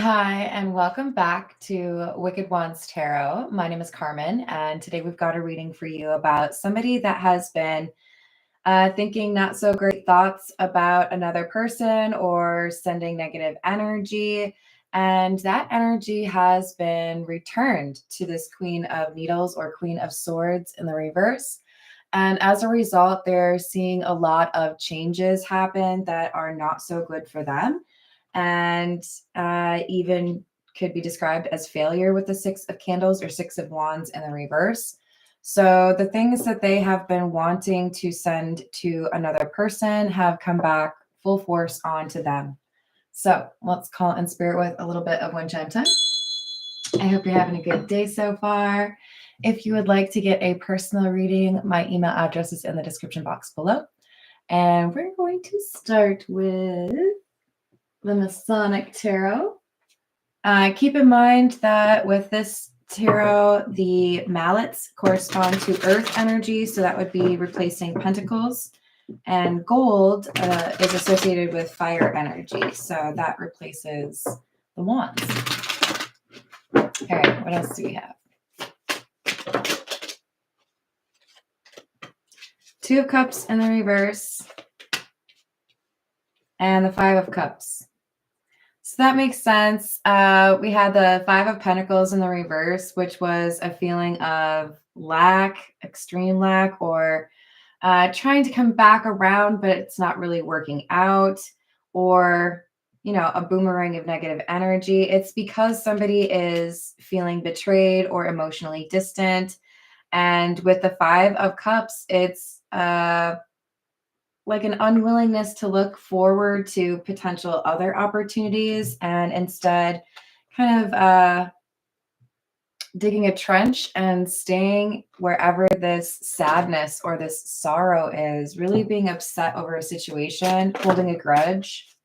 Hi, and welcome back to Wicked Ones Tarot. My name is Carmen, and today we've got a reading for you about somebody that has been thinking not so great thoughts about another person or sending negative energy. And that energy has been returned to this Queen of Needles or Queen of Swords in the reverse. And as a result, they're seeing a lot of changes happen that are not so good for them and even could be described as failure with the Six of Candles or Six of Wands in the reverse. So the things that they have been wanting to send to another person have come back full force onto them. So let's call in spirit with a little bit of wind chime time. I hope you're having a good day so far. If you would like to get a personal reading, my email address is in the description box below. And we're going to start with the Masonic Tarot. Keep in mind that with this tarot, the mallets correspond to earth energy, so that would be replacing pentacles, and gold is associated with fire energy, so that replaces the wands. All right, what else do we have? Two of Cups in the reverse, and the Five of Cups. So that makes sense. We had the Five of Pentacles in the reverse, which was a feeling of lack, extreme lack, or trying to come back around, but it's not really working out, or, you know, a boomerang of negative energy. It's because somebody is feeling betrayed or emotionally distant. And with the Five of Cups, it's like an unwillingness to look forward to potential other opportunities and instead kind of digging a trench and staying wherever this sadness or this sorrow is, really being upset over a situation, holding a grudge.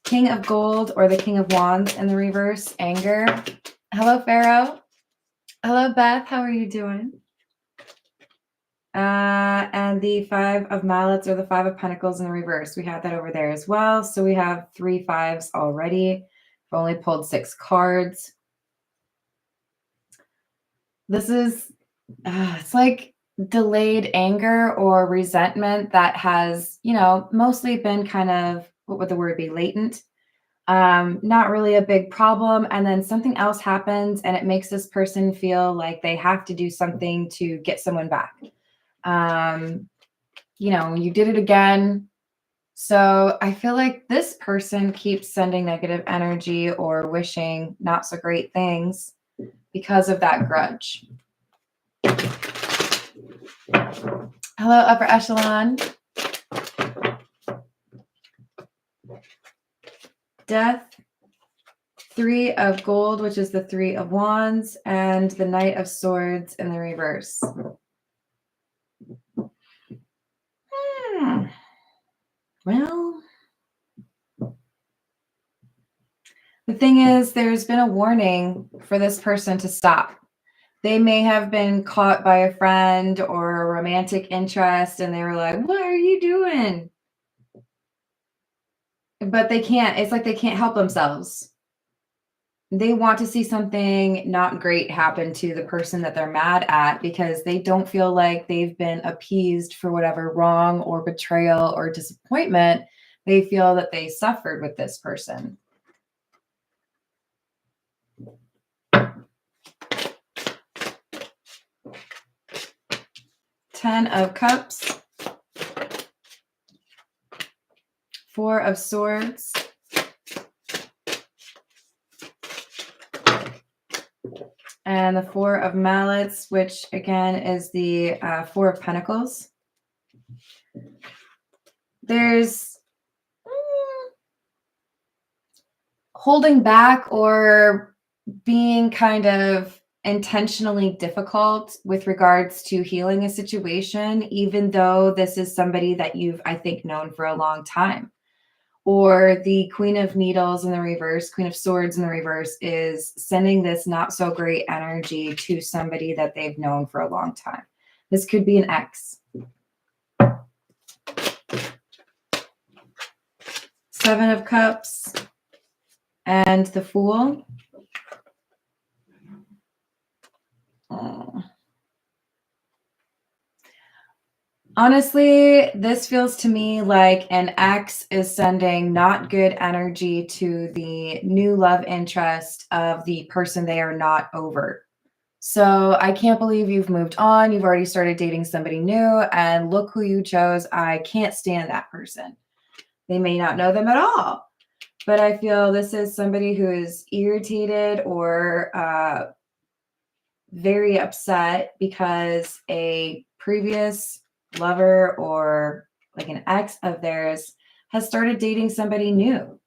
King of Gold or the King of Wands in the reverse, anger. Hello, Pharaoh. Hello, Beth. How are you doing? And the Five of Mallets or the Five of Pentacles in the reverse. We have that over there as well. So we have 3 fives already. I've only pulled 6 cards. This is, it's like delayed anger or resentment that has, you know, mostly been kind of, what would the word be, latent? Not really a big problem. And then something else happens and it makes this person feel like they have to do something to get someone back. You know, you did it again. So I feel like this person keeps sending negative energy or wishing not so great things because of that grudge. Hello, upper echelon. Death. 3 of Gold, which is the 3 of Wands, and the Knight of Swords in the reverse. Well, the thing is, there's been a warning for this person to stop. They may have been caught by a friend or a romantic interest, and they were like, what are you doing? But they can't. It's like they can't help themselves. They want to see something not great happen to the person that they're mad at because they don't feel like they've been appeased for whatever wrong or betrayal or disappointment they feel that they suffered with this person. Ten of Cups. 4 of Swords. And the 4 of Mallets, which again is the 4 of Pentacles. There's holding back or being kind of intentionally difficult with regards to healing a situation, even though this is somebody that you've, I think, known for a long time. Or the Queen of Needles in the reverse, Queen of Swords in the reverse is sending this not so great energy to somebody that they've known for a long time. This could be an ex. 7 of Cups. and the Fool. Oh. Honestly, this feels to me like an ex is sending not good energy to the new love interest of the person they are not over. So I can't believe you've moved on. You've already started dating somebody new, and look who you chose. I can't stand that person. They may not know them at all, but I feel this is somebody who is irritated or very upset because a previous lover or like an ex of theirs has started dating somebody new.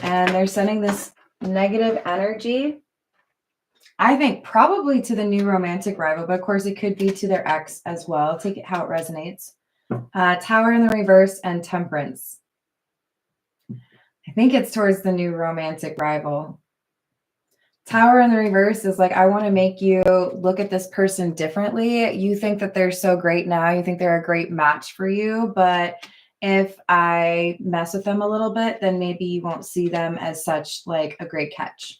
And they're sending this negative energy, I think probably to the new romantic rival, but of course it could be to their ex as well. Take it how it resonates. Tower in the reverse and Temperance. I think it's towards the new romantic rival. Tower in the reverse is like, I want to make you look at this person differently. You think that they're so great now. You think they're a great match for you. But if I mess with them a little bit, then maybe you won't see them as such like a great catch.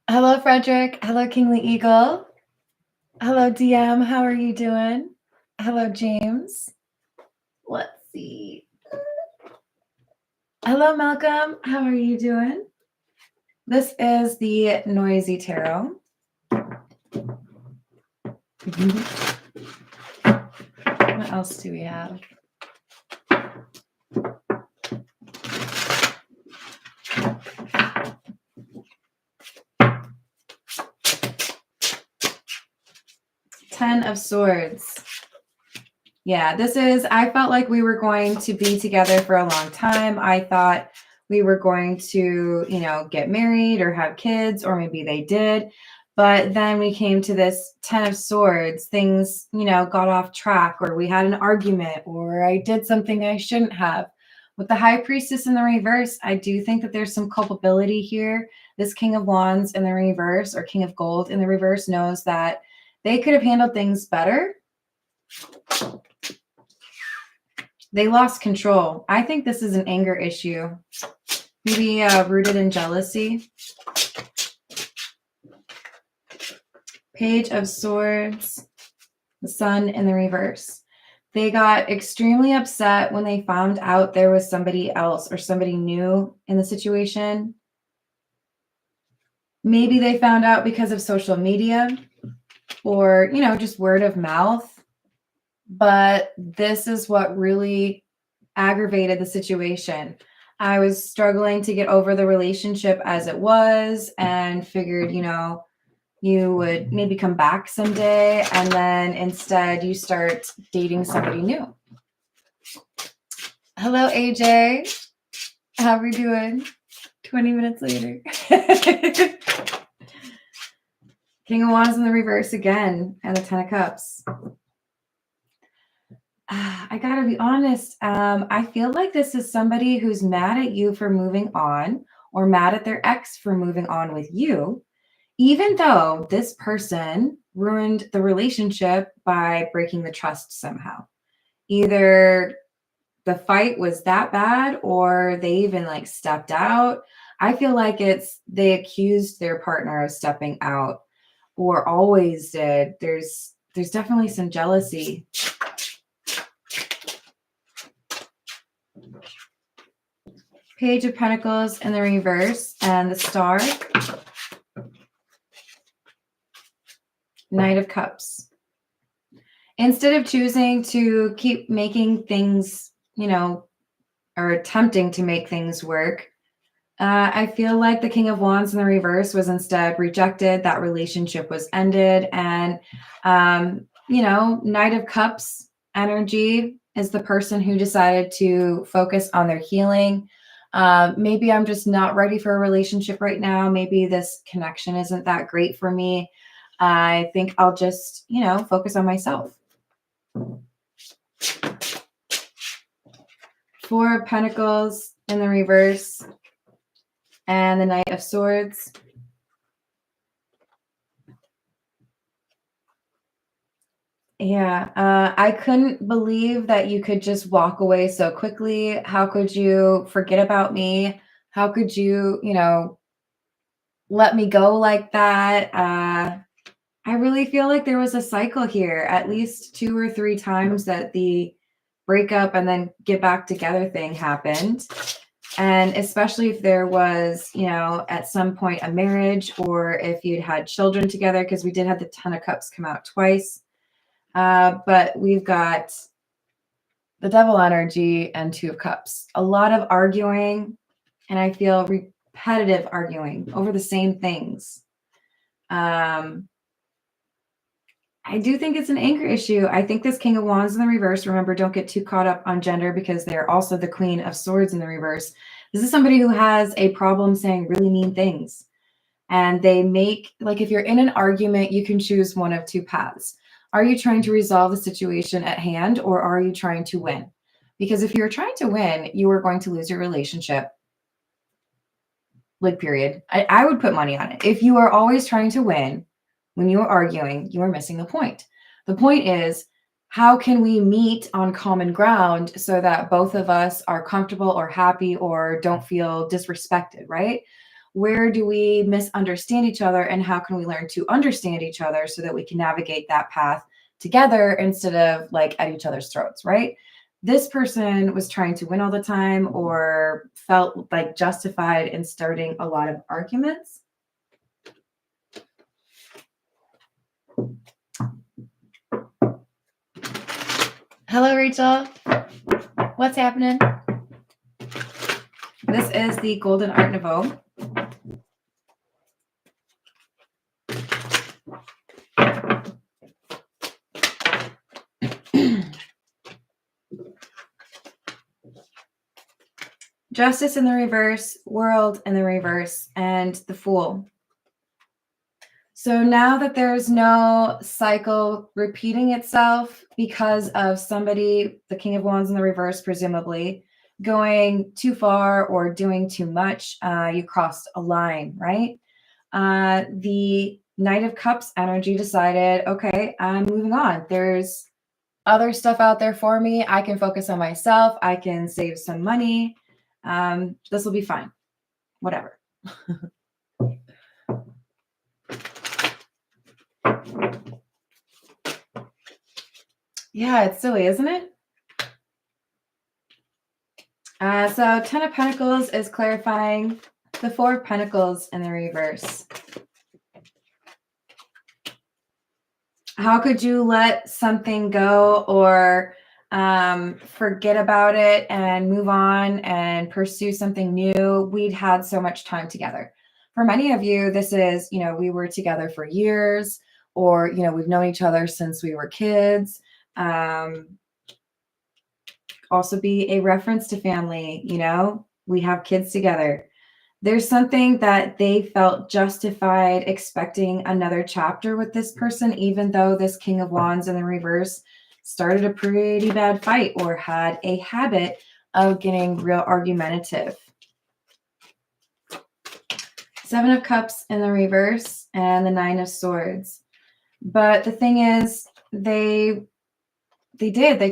Hello, Frederick. Hello, Kingly Eagle. Hello, DM. How are you doing? Hello, James. Let's see. Hello, Malcolm. How are you doing? This is the Noisy Tarot. What else do we have? Ten of Swords. Yeah, I felt like we were going to be together for a long time. I thought we were going to, get married or have kids, or maybe they did. But then we came to this Ten of Swords. Things, got off track, or we had an argument, or I did something I shouldn't have. With the High Priestess in the reverse, I do think that there's some culpability here. This King of Wands in the reverse, or King of Gold in the reverse, knows that they could have handled things better. They lost control. I think this is an anger issue. Maybe rooted in jealousy. Page of Swords, the Sun in the reverse. They got extremely upset when they found out there was somebody else or somebody new in the situation. Maybe they found out because of social media or, just word of mouth. But this is what really aggravated the situation. I was struggling to get over the relationship as it was and figured, you would maybe come back someday, and then instead you start dating somebody new. Hello, AJ. How are we doing? 20 minutes later. King of Wands in the reverse again, and the Ten of Cups. I gotta be honest. I feel like this is somebody who's mad at you for moving on, or mad at their ex for moving on with you, even though this person ruined the relationship by breaking the trust somehow. Either the fight was that bad, or they even stepped out. I feel like they accused their partner of stepping out, or always did. There's definitely some jealousy. Page of Pentacles in the reverse and the Star. Knight of Cups. Instead of choosing to keep making things, or attempting to make things work, I feel like the King of Wands in the reverse was instead rejected. That relationship was ended. And, Knight of Cups energy is the person who decided to focus on their healing. Maybe I'm just not ready for a relationship right now. Maybe this connection isn't that great for me. I think I'll just, focus on myself. Four of Pentacles in the reverse and the Knight of Swords. Yeah, I couldn't believe that you could just walk away so quickly. How could you forget about me? How could you, let me go like that? I really feel like there was a cycle here, at least 2 or 3 times that the breakup and then get back together thing happened. And especially if there was, at some point a marriage or if you'd had children together, because we did have the Ten of Cups come out twice. But we've got the Devil energy and Two of Cups. A lot of arguing, and I feel repetitive arguing over the same things. I do think it's an anger issue. I think this King of Wands in the reverse, remember, don't get too caught up on gender because they're also the Queen of Swords in the reverse. This is somebody who has a problem saying really mean things. And they make, like, if you're in an argument, you can choose one of two paths. Are you trying to resolve the situation at hand, or are you trying to win? Because if you're trying to win, you are going to lose your relationship. Like, period. I would put money on it. If you are always trying to win, when you are arguing, you are missing the point. The point is, how can we meet on common ground so that both of us are comfortable or happy or don't feel disrespected, right? Where do we misunderstand each other, and how can we learn to understand each other so that we can navigate that path together instead of like at each other's throats, right? This person was trying to win all the time or felt like justified in starting a lot of arguments. Hello, Rachel. What's happening? This is the Golden Art Nouveau. Justice in the reverse, World in the reverse, and the Fool. So now that there's no cycle repeating itself because of somebody, the King of Wands in the reverse, presumably, going too far or doing too much, you crossed a line, right? The Knight of Cups energy decided, okay, I'm moving on. There's other stuff out there for me. I can focus on myself. I can save some money. This will be fine. Whatever. Yeah, it's silly, isn't it? So 10 of Pentacles is clarifying the Four of Pentacles in the reverse. How could you let something go or forget about it and move on and pursue something new? We'd had so much time together. For many of you, this is, we were together for years, or, we've known each other since we were kids. Also be a reference to family, we have kids together. There's something that they felt justified expecting another chapter with this person, even though this King of Wands in the reverse started a pretty bad fight or had a habit of getting real argumentative. Seven of Cups in the reverse and the Nine of Swords. But the thing is, they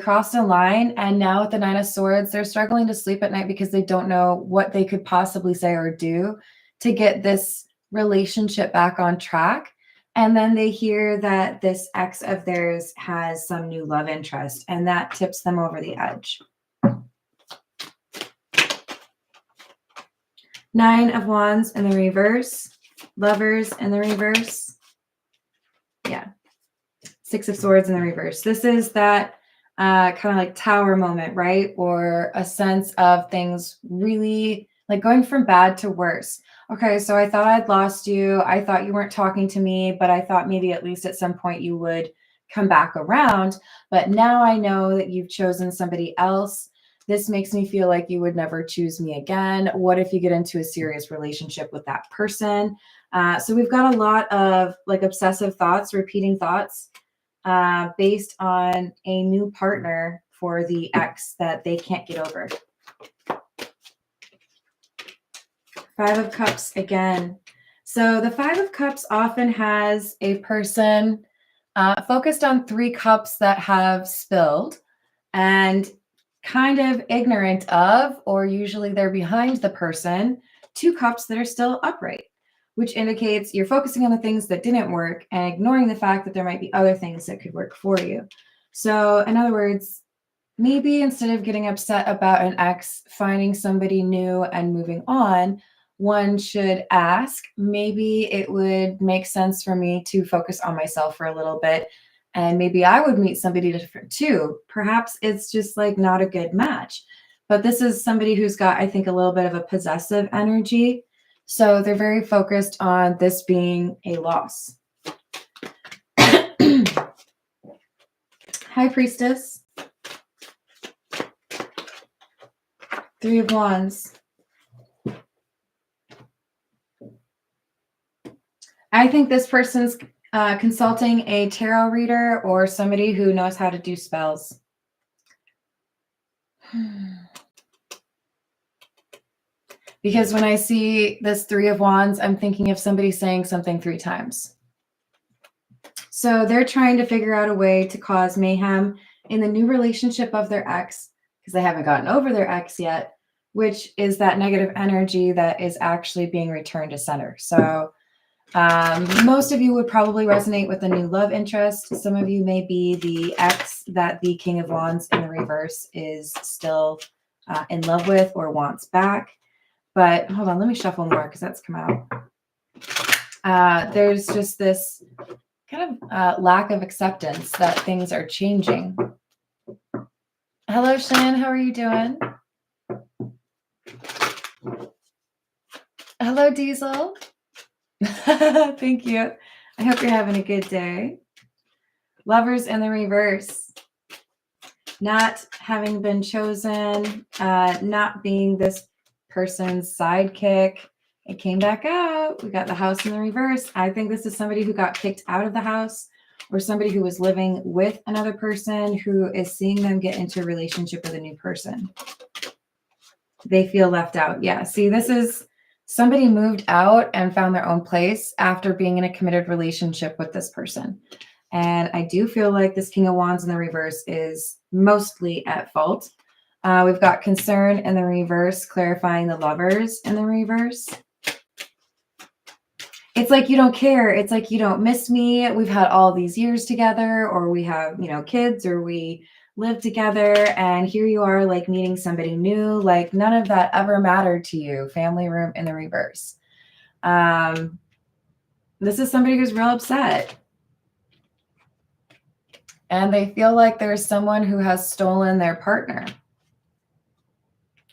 crossed a line, and now with the Nine of Swords, they're struggling to sleep at night because they don't know what they could possibly say or do to get this relationship back on track. And then they hear that this ex of theirs has some new love interest, and that tips them over the edge. Nine of Wands in the reverse, Lovers in the reverse. Yeah. Six of Swords in the reverse. This is that kind of like tower moment, right? Or a sense of things really like going from bad to worse. Okay, so I thought I'd lost you. I thought you weren't talking to me, but I thought maybe at least at some point you would come back around. But now I know that you've chosen somebody else. This makes me feel like you would never choose me again. What if you get into a serious relationship with that person? So we've got a lot of like obsessive thoughts, repeating thoughts, based on a new partner for the ex that they can't get over. Five of Cups again. So the Five of Cups often has a person focused on 3 cups that have spilled and kind of ignorant of, or usually they're behind the person, 2 cups that are still upright, which indicates you're focusing on the things that didn't work and ignoring the fact that there might be other things that could work for you. So, in other words, maybe instead of getting upset about an ex, finding somebody new and moving on, one should ask, maybe it would make sense for me to focus on myself for a little bit. And maybe I would meet somebody different too. Perhaps it's just like not a good match. But this is somebody who's got, I think, a little bit of a possessive energy. So they're very focused on this being a loss. Hi, Priestess. 3 of Wands. I think this person's consulting a tarot reader or somebody who knows how to do spells. Because when I see this 3 of Wands, I'm thinking of somebody saying something 3 times. So they're trying to figure out a way to cause mayhem in the new relationship of their ex, because they haven't gotten over their ex yet, which is that negative energy that is actually being returned to center. So most of you would probably resonate with a new love interest. Some of you may be the ex that the King of Wands in the reverse is still in love with or wants back. But hold on, let me shuffle more because that's come out. There's just this kind of lack of acceptance that things are changing. Hello, Shannon. How are you doing? Hello, Diesel. Thank you. I hope you're having a good day. Lovers in the reverse. Not having been chosen, not being this person's sidekick. It came back out. We got the house in the reverse. I think this is somebody who got kicked out of the house or somebody who was living with another person who is seeing them get into a relationship with a new person. They feel left out. Yeah. See, this is somebody moved out and found their own place after being in a committed relationship with this person. And I do feel like this King of Wands in the reverse is mostly at fault. We've got concern in the reverse, clarifying the lovers in the reverse. It's like you don't care. It's like you don't miss me. We've had all these years together, or we have, kids, or we live together, and here you are like meeting somebody new. Like none of that ever mattered to you. Family room in the reverse. This is somebody who's real upset. And they feel like there's someone who has stolen their partner.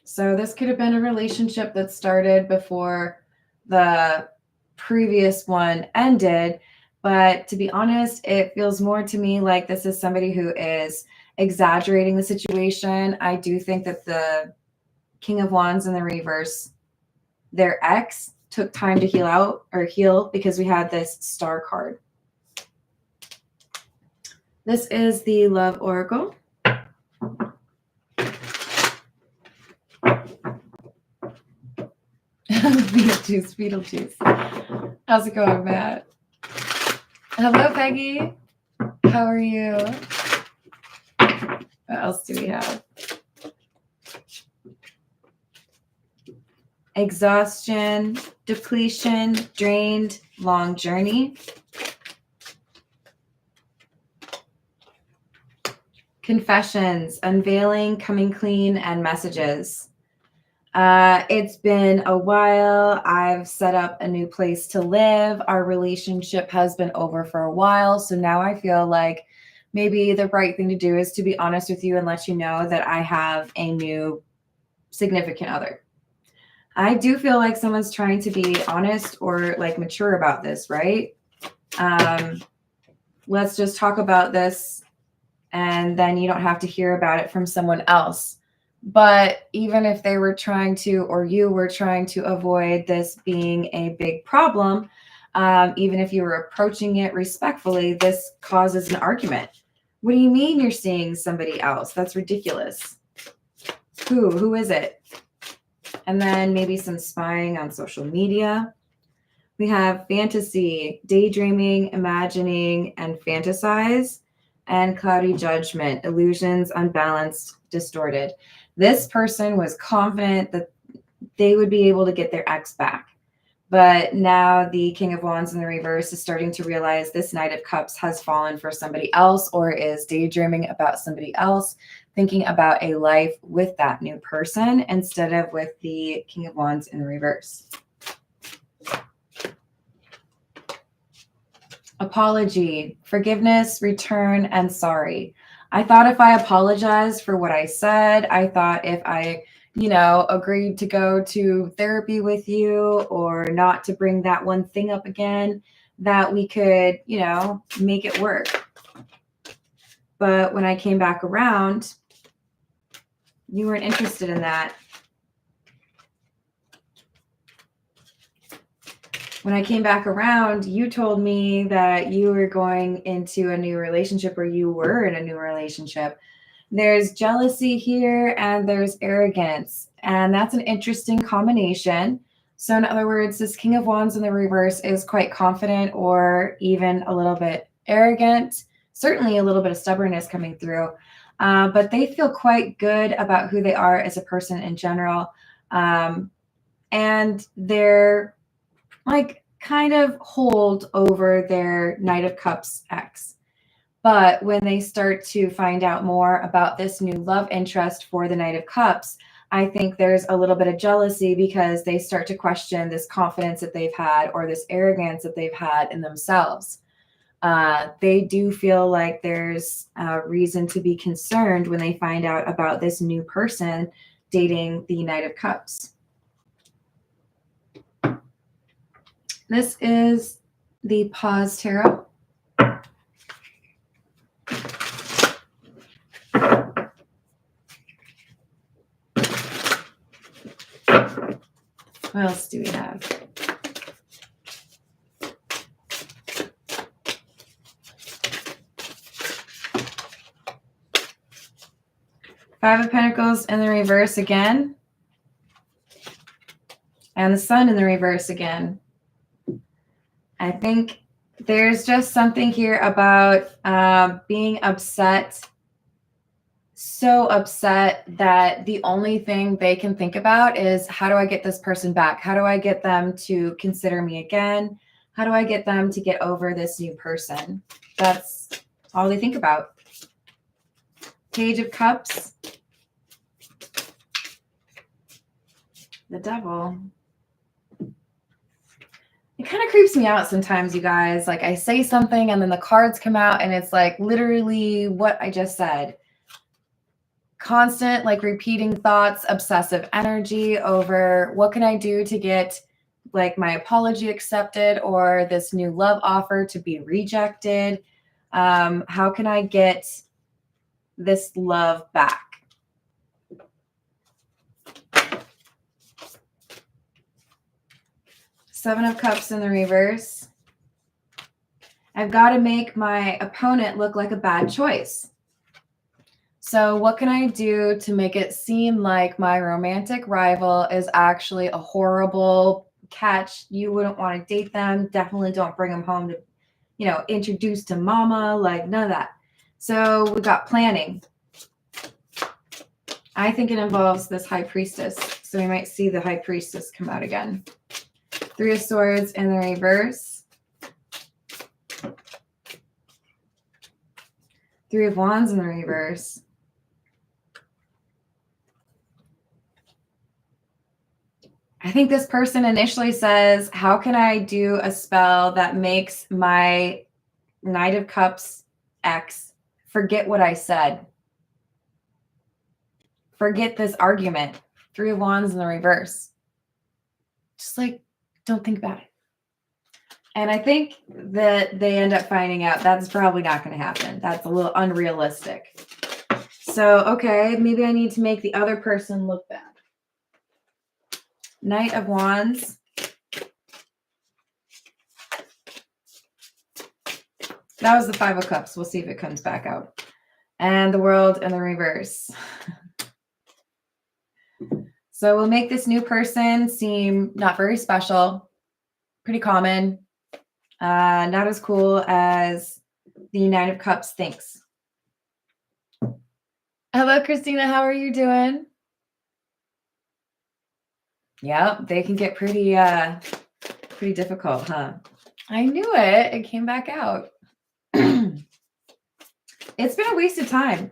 So this could have been a relationship that started before the previous one ended. But to be honest, it feels more to me like this is somebody who is exaggerating the situation. I do think that the King of Wands in the reverse, their ex, took time to heal because we had this Star card. This is the Love Oracle. Beetlejuice. How's it going, Matt? Hello, Peggy. How are you? What else do we have? Exhaustion, depletion, drained, long journey. Confessions, unveiling, coming clean, and messages. It's been a while. I've set up a new place to live. Our relationship has been over for a while. So now I feel like maybe the right thing to do is to be honest with you and let you know that I have a new significant other. I do feel like someone's trying to be honest or like mature about this, right? Let's just talk about this and then you don't have to hear about it from someone else. But even if they were trying to, or you were trying to avoid this being a big problem, even if you were approaching it respectfully, this causes an argument. What do you mean you're seeing somebody else? That's ridiculous. Who is it? And then maybe some spying on social media. We have fantasy, daydreaming, imagining, and fantasize, and cloudy judgment, illusions, unbalanced, distorted. This person was confident that they would be able to get their ex back. But now the King of Wands in the reverse is starting to realize this Knight of Cups has fallen for somebody else, or is daydreaming about somebody else, thinking about a life with that new person instead of with the King of Wands in the reverse. Apology, forgiveness, return, and sorry. I thought if I apologized for what I said, I thought if I agreed to go to therapy with you or not to bring that one thing up again, that we could, make it work. But when I came back around, you weren't interested in that. When I came back around, you told me that you were going into a new relationship, or you were in a new relationship. There's jealousy here and there's arrogance, and that's an interesting combination. So in other words, this King of Wands in the reverse is quite confident, or even a little bit arrogant, certainly a little bit of stubbornness coming through, but they feel quite good about who they are as a person in general. And they're like kind of hold over their Knight of Cups ex. But when they start to find out more about this new love interest for the Knight of Cups, I think there's a little bit of jealousy, because they start to question this confidence that they've had, or this arrogance that they've had in themselves. They do feel like there's reason to be concerned when they find out about this new person dating the Knight of Cups. This is the Pause Tarot. What else do we have? Five of Pentacles in the reverse again. And the Sun in the reverse again. I think there's just something here about being upset, so upset that the only thing they can think about is, how do I get this person back? How do I get them to consider me again? How do I get them to get over this new person? That's all they think about. Page of Cups. The Devil. It kind of creeps me out sometimes, you guys. Like, I say something and then the cards come out and it's like literally what I just said. Constant, like, repeating thoughts, obsessive energy over what can I do to get like my apology accepted, or this new love offer to be rejected. How can I get this love back? Seven of Cups in the reverse. I've got to make my opponent look like a bad choice. So what can I do to make it seem like my romantic rival is actually a horrible catch? You wouldn't want to date them. Definitely don't bring them home to, introduce to mama, like none of that. So we got planning. I think it involves this High Priestess. So we might see the High Priestess come out again. Three of Swords in the reverse. Three of Wands in the reverse. I think this person initially says, how can I do a spell that makes my Knight of Cups ex forget what I said? Forget this argument. Three of Wands in the reverse. Just like, don't think about it. And I think that they end up finding out that's probably not going to happen. That's a little unrealistic. So, okay, maybe I need to make the other person look bad. Knight of Wands. That was the Five of Cups. We'll see if it comes back out. And the World in the reverse. So we'll make this new person seem not very special. Pretty common. Not as cool as the Nine of Cups thinks. Hello, Christina. How are you doing? Yep, they can get pretty difficult, huh? I knew it. It came back out. It's been a waste of time.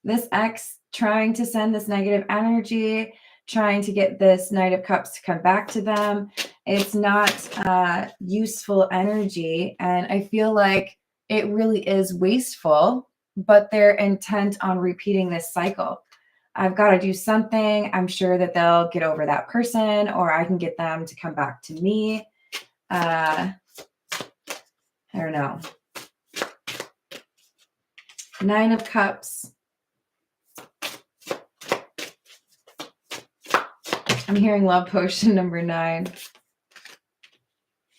This ex trying to send this negative energy, trying to get this Knight of Cups to come back to them. It's not useful energy. And I feel like it really is wasteful, but they're intent on repeating this cycle. I've got to do something. I'm sure that they'll get over that person, or I can get them to come back to me. I don't know. Nine of Cups. I'm hearing love potion number 9.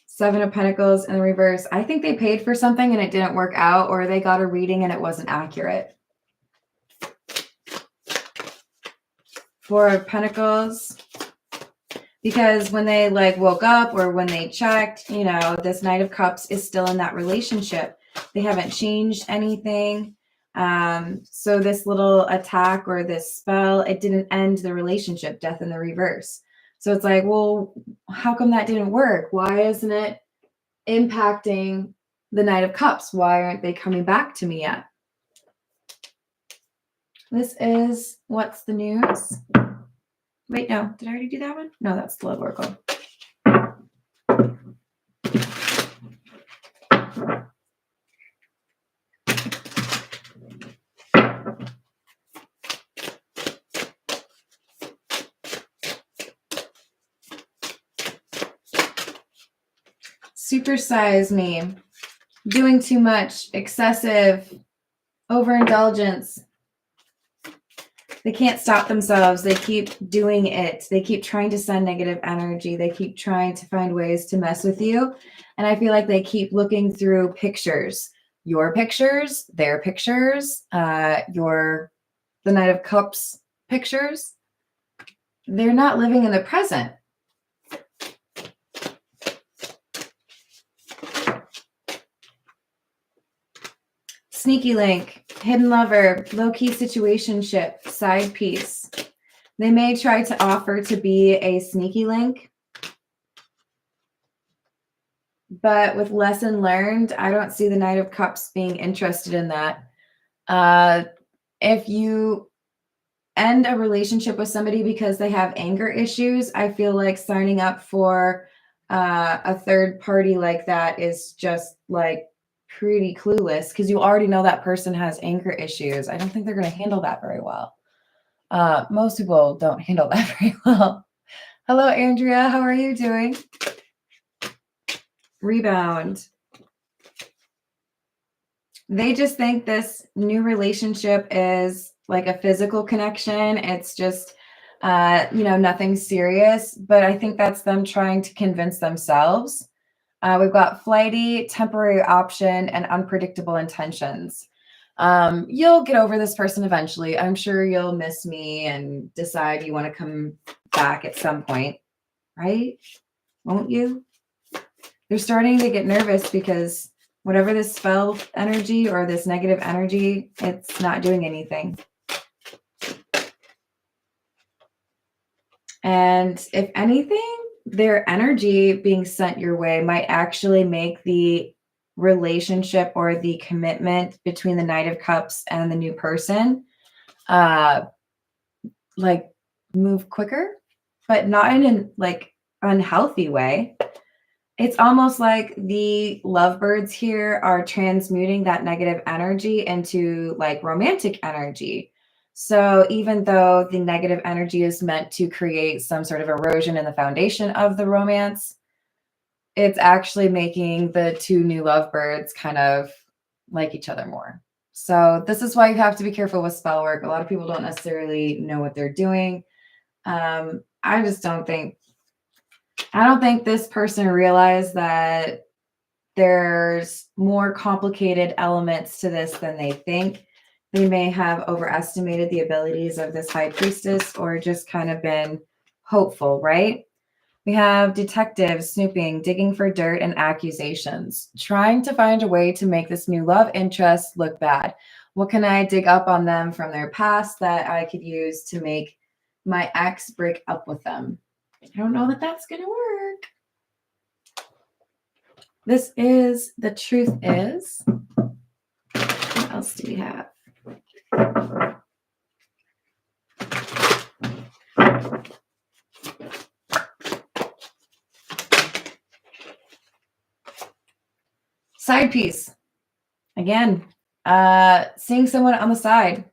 7 of Pentacles in the reverse. I think they paid for something and it didn't work out, or they got a reading and it wasn't accurate. 4 of Pentacles. Because when they woke up or when they checked, this Knight of Cups is still in that relationship. They haven't changed anything. So this little attack or this spell, it didn't end the relationship, death in the reverse. So it's like, well, how come that didn't work? Why isn't it impacting the Knight of Cups? Why aren't they coming back to me yet? This is What's the News? Wait, no. Did I already do that one? No, that's the Love Oracle. Supersize me. Doing too much. Excessive. Overindulgence. They can't stop themselves. They keep doing it. They keep trying to send negative energy. They keep trying to find ways to mess with you. And I feel like they keep looking through pictures. Your pictures, their pictures, the Knight of Cups pictures. They're not living in the present. Sneaky link, hidden lover, low-key situationship, side piece. They may try to offer to be a sneaky link, but with lesson learned, I don't see the Knight of Cups being interested in that. If you end a relationship with somebody because they have anger issues, I feel like signing up for a third party like that is just pretty clueless, because you already know that person has anger issues. I don't think they're going to handle that very well. Most people don't handle that very well. Hello, Andrea. How are you doing? Rebound. They just think this new relationship is like a physical connection. It's just, nothing serious. But I think that's them trying to convince themselves. We've got flighty, temporary option, and unpredictable intentions. You'll get over this person eventually. I'm sure you'll miss me and decide you want to come back at some point, right? Won't you? They're starting to get nervous because whatever this spell energy or this negative energy, it's not doing anything. And if anything, their energy being sent your way might actually make the relationship or the commitment between the Knight of Cups and the new person move quicker, but not in an unhealthy way. It's almost like the lovebirds here are transmuting that negative energy into romantic energy. So even though the negative energy is meant to create some sort of erosion in the foundation of the romance, it's actually making the two new lovebirds kind of like each other more. So this is why you have to be careful with spell work. A lot of people don't necessarily know what they're doing. I don't think this person realized that there's more complicated elements to this than they think. They may have overestimated the abilities of this high priestess, or just kind of been hopeful, right? We have detectives snooping, digging for dirt and accusations, trying to find a way to make this new love interest look bad. What can I dig up on them from their past that I could use to make my ex break up with them? I don't know that that's going to work. This is the truth is. What else do we have? Side piece. Again, seeing someone on the side.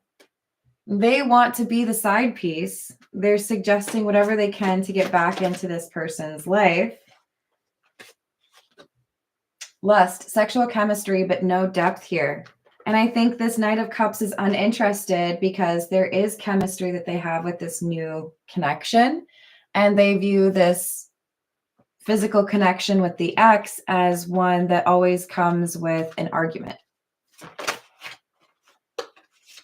They want to be the side piece. They're suggesting whatever they can to get back into this person's life. Lust, sexual chemistry, but no depth here. And I think this Knight of Cups is uninterested because there is chemistry that they have with this new connection. And they view this physical connection with the ex as one that always comes with an argument.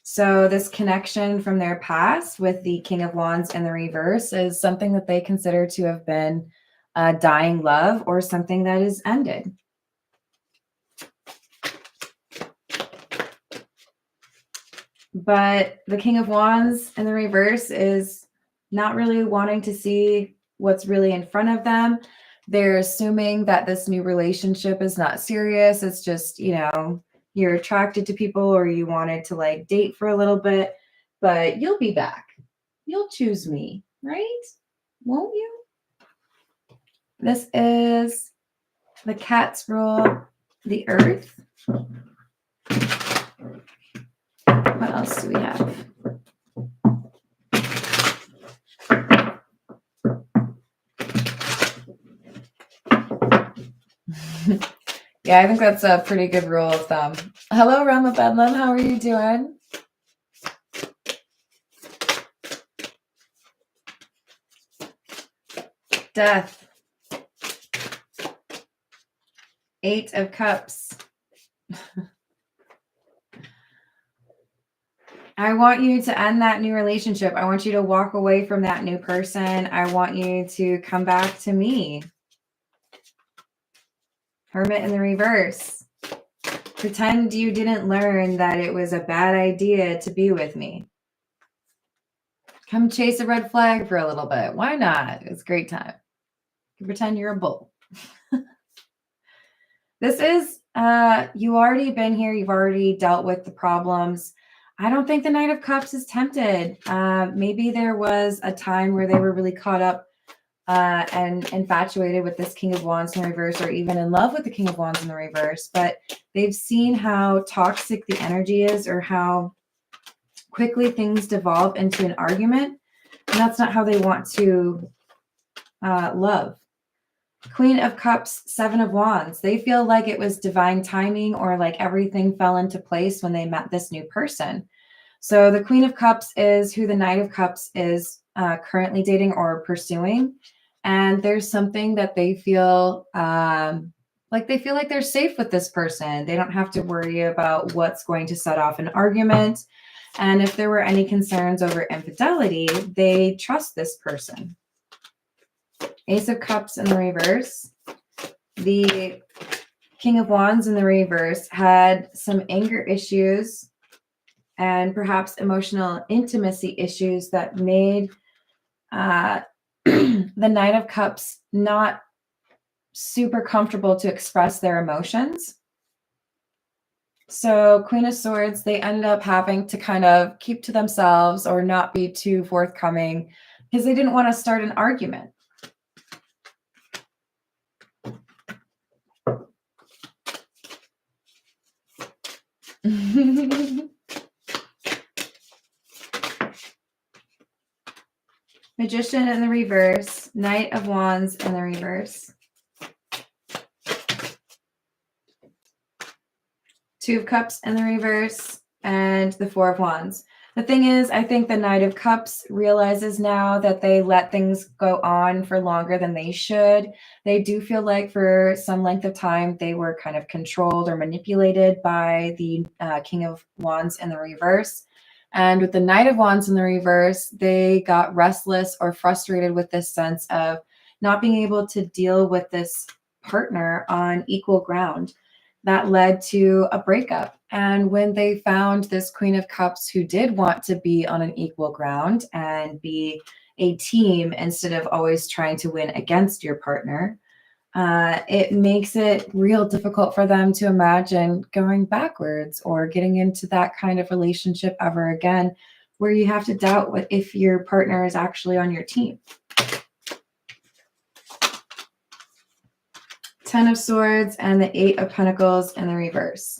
So this connection from their past with the King of Wands in the reverse is something that they consider to have been a dying love or something that is ended. But the King of Wands in the reverse is not really wanting to see what's really in front of them. They're assuming that this new relationship is not serious. It's just, you know, you're attracted to people or you wanted to like date for a little bit, but you'll be back. You'll choose me, right? Won't you? This is the cats rule the earth. What else do we have? Yeah, I think that's a pretty good rule of thumb. Hello, Realm of Bedlam. How are you doing? Death. 8 of Cups. I want you to end that new relationship. I want you to walk away from that new person. I want you to come back to me. Hermit in the reverse. Pretend you didn't learn that it was a bad idea to be with me. Come chase a red flag for a little bit. Why not? It's a great time. You pretend you're a bull. This is, you already been here. You've already dealt with the problems. I don't think the Knight of Cups is tempted. Maybe there was a time where they were really caught up and infatuated with this King of Wands in the reverse, or even in love with the King of Wands in the reverse, but they've seen how toxic the energy is or how quickly things devolve into an argument, and that's not how they want to love. Queen of Cups, 7 of Wands. They feel like it was divine timing or like everything fell into place when they met this new person. So the Queen of Cups is who the Knight of Cups is currently dating or pursuing. And there's something that they feel like they're safe with this person. They don't have to worry about what's going to set off an argument. And if there were any concerns over infidelity, they trust this person. Ace of Cups in the reverse. The King of Wands in the reverse had some anger issues and perhaps emotional intimacy issues that made the Knight of Cups not super comfortable to express their emotions. So Queen of Swords, they ended up having to kind of keep to themselves or not be too forthcoming because they didn't want to start an argument. Magician in the reverse, Knight of Wands in the reverse. 2 of Cups in the reverse, and the 4 of Wands. The thing is, I think the Knight of Cups realizes now that they let things go on for longer than they should. They do feel like for some length of time, they were kind of controlled or manipulated by the King of Wands in the reverse. And with the Knight of Wands in the reverse, they got restless or frustrated with this sense of not being able to deal with this partner on equal ground. That led to a breakup. And when they found this Queen of Cups who did want to be on an equal ground and be a team instead of always trying to win against your partner, it makes it real difficult for them to imagine going backwards or getting into that kind of relationship ever again, where you have to doubt if your partner is actually on your team. Ten of Swords and the Eight of Pentacles in the reverse.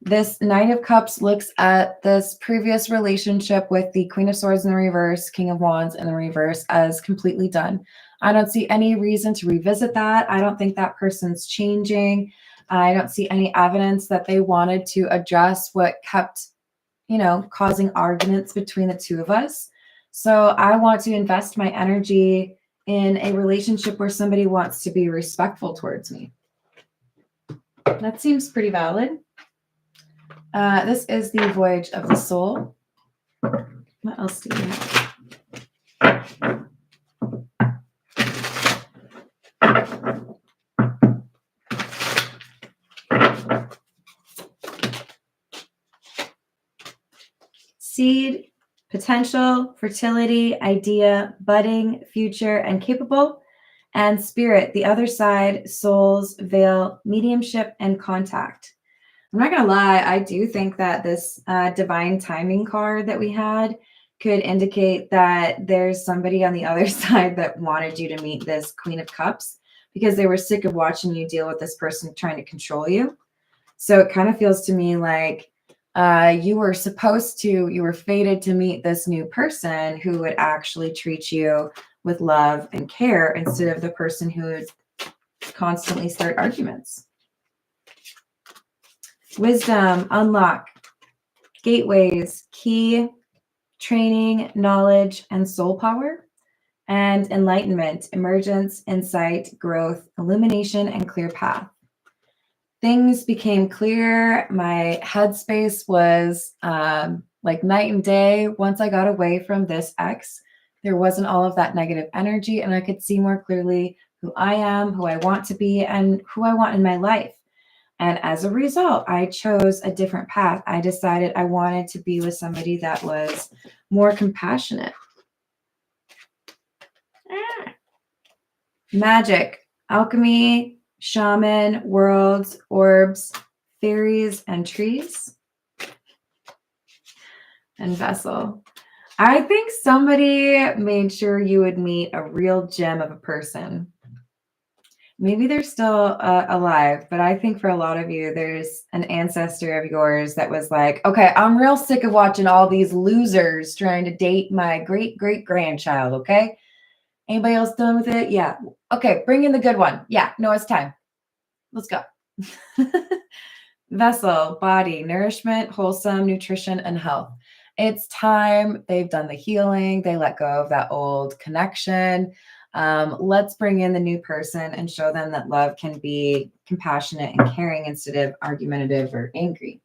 This Knight of Cups looks at this previous relationship with the Queen of Swords in the reverse, King of Wands in the reverse as completely done. I don't see any reason to revisit that. I don't think that person's changing. I don't see any evidence that they wanted to address what kept, causing arguments between the two of us. So I want to invest my energy in a relationship where somebody wants to be respectful towards me. That seems pretty valid. This is the Voyage of the Soul. What else do we have? Seed, potential, fertility, idea, budding, future, and capable. And spirit, the other side, souls, veil, mediumship, and contact. I'm not going to lie, I do think that this divine timing card that we had could indicate that there's somebody on the other side that wanted you to meet this Queen of Cups because they were sick of watching you deal with this person trying to control you. So it kind of feels to me like you were fated to meet this new person who would actually treat you with love and care instead of the person who would constantly start arguments. Wisdom, unlock, gateways, key, training, knowledge, and soul power. And enlightenment, emergence, insight, growth, illumination, and clear path. Things became clear. My headspace was like night and day. Once I got away from this ex, there wasn't all of that negative energy, and I could see more clearly who I am, who I want to be, and who I want in my life. And as a result, I chose a different path. I decided I wanted to be with somebody that was more compassionate. Magic, alchemy, shaman, worlds, orbs, fairies, and trees. And vessel. I think somebody made sure you would meet a real gem of a person. Maybe they're still alive, but I think for a lot of you, there's an ancestor of yours that was like, okay, I'm real sick of watching all these losers trying to date my great-great-grandchild, okay? Anybody else done with it? Yeah. Okay, bring in the good one. Yeah, no, it's time. Let's go. Vessel, body, nourishment, wholesome, nutrition, and health. It's time. They've done the healing. They let go of that old connection. Let's bring in the new person and show them that love can be compassionate and caring instead of argumentative or angry.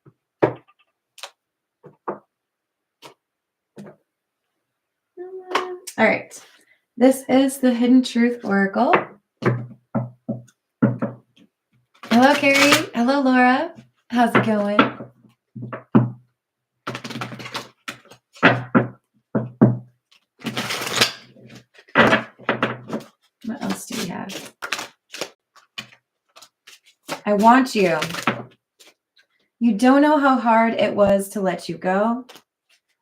All right. This is the Hidden Truth Oracle. Hello, Carrie. Hello, Laura. How's it going? What else do we have? I want you. You don't know how hard it was to let you go.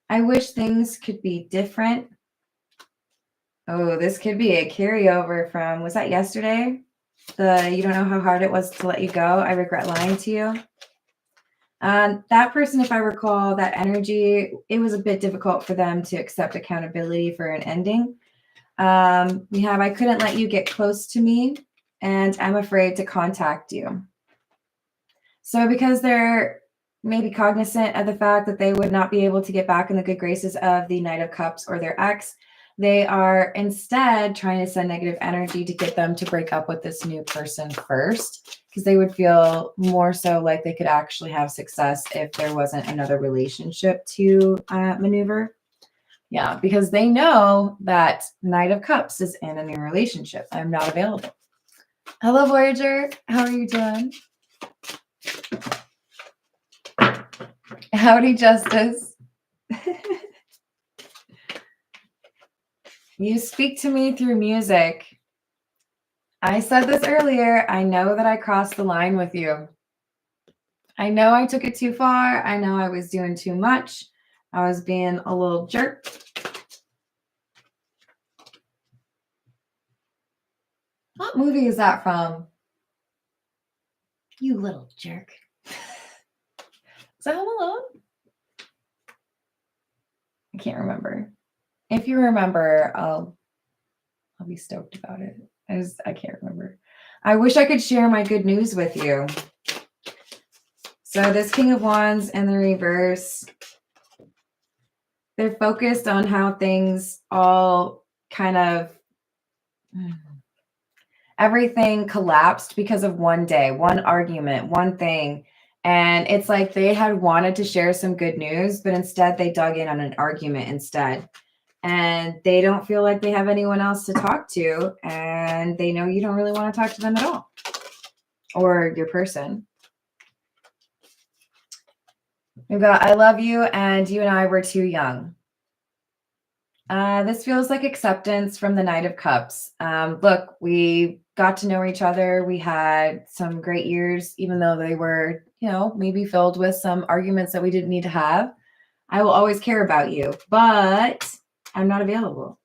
I wish things could be different. Oh, this could be a carryover from, was that yesterday? You don't know how hard it was to let you go. I regret lying to you. That person, if I recall, that energy, it was a bit difficult for them to accept accountability for an ending. We have, I couldn't let you get close to me, and I'm afraid to contact you. So because they're maybe cognizant of the fact that they would not be able to get back in the good graces of the Knight of Cups or their ex, they are instead trying to send negative energy to get them to break up with this new person first, because they would feel more so like they could actually have success if there wasn't another relationship to maneuver. Yeah, because they know that Knight of Cups is in a new relationship. I'm not available. Hello, Voyager. How are you doing? Howdy, Justice. You speak to me through music. I said this earlier. I know that I crossed the line with you. I know I took it too far. I know I was doing too much. I was being a little jerk. What movie is that from? You little jerk. Is that Home Alone? I can't remember. If you remember, I'll be stoked about it. I can't remember. I wish I could share my good news with you. So this King of Wands and the reverse, they're focused on how things all kind of, everything collapsed because of one day, one argument, one thing. And it's like they had wanted to share some good news, but instead they dug in on an argument instead. And they don't feel like they have anyone else to talk to. And they know you don't really want to talk to them at all. Or your person. We've got I love you and you and I were too young. This feels like acceptance from the Knight of Cups. Look, we got to know each other. We had some great years, even though they were, maybe filled with some arguments that we didn't need to have. I will always care about you, but I'm not available.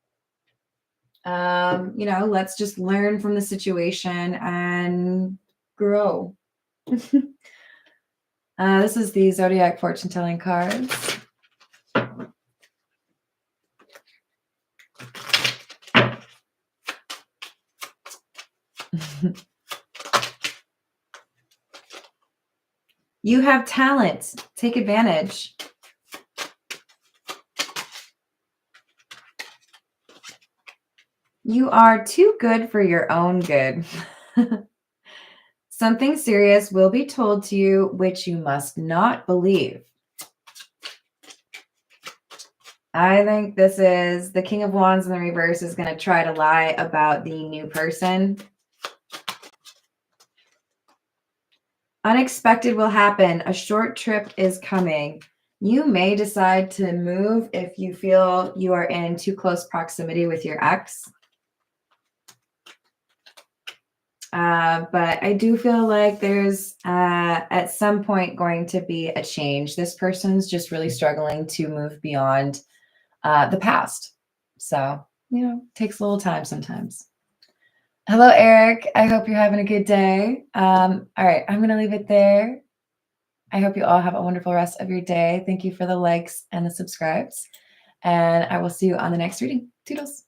Let's just learn from the situation and grow. This is the Zodiac fortune telling cards. You have talent. Take advantage. You are too good for your own good. Something serious will be told to you, which you must not believe. I think this is the King of Wands in the reverse is going to try to lie about the new person. Unexpected will happen. A short trip is coming. You may decide to move if you feel you are in too close proximity with your ex. But I do feel like there's at some point going to be a change. This person's just really struggling to move beyond the past. So, takes a little time sometimes. Hello, Eric. I hope you're having a good day. All right, I'm going to leave it there. I hope you all have a wonderful rest of your day. Thank you for the likes and the subscribes. And I will see you on the next reading. Toodles.